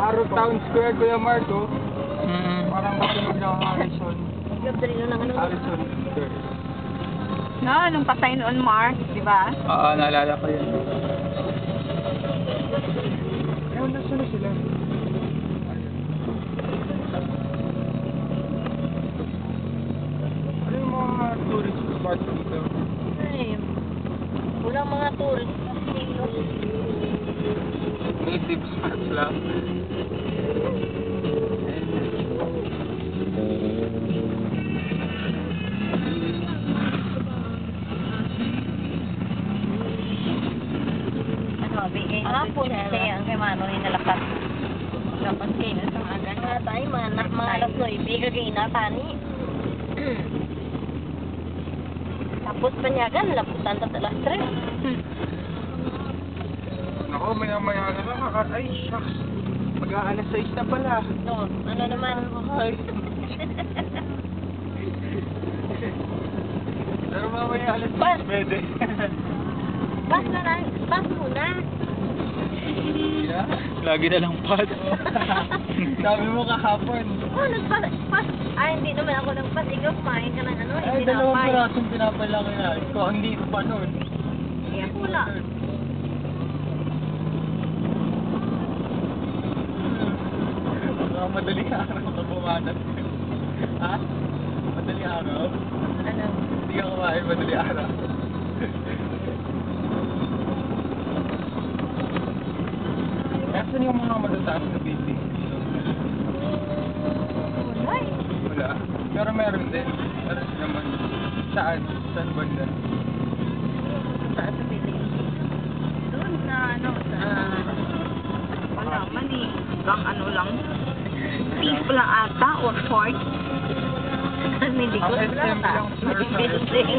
Aro Town Square, Kuya Marco. Parang kasunod ng Harrison. Harrison Square. No, nung patay noon, Mark, di ba? Oo, naalala ko yun. Ayun, nasa na sila? Ano yung mga tourist spots dito? Ay, walang mga tourist. Native spots lang. Po siya ang kay Mano ni nalakat. Dapat kayo sa aga nga tayo mga alas 9 kagay na tani. Tapos panyagan laputan ta alas 3. Ako, maya-maya na lang. Ay, shucks. Mag-aalas 6 na pala. No, ano naman? Ay. Pero mamaya alas 6 pwede. Bas na lang, bas muna. Yeah. Lagi na lang pass. Sabi mo kahapon. Oh, nagpas. Ay, hindi naman ako nagpas. Ikaw kumain ka ng ano, Ay, hindi dalawang na pirasong tinapay lang yun. Ko, hindi pa nun. Iya, wala. Madaling araw ka bumanat. Ha? Madaling araw? Ano? Hindi ka kumain madaling araw. Nasaan yung mga matataas na building? Wala eh. Wala. Pero meron din. Meron naman. Saan? Saan banda? Saan sa piling? Doon sa ano, sa... Wala man eh. Hanggang ano lang. Fifth lang ata or fourth. Hindi ko Ang SM lang, sir, sa Building.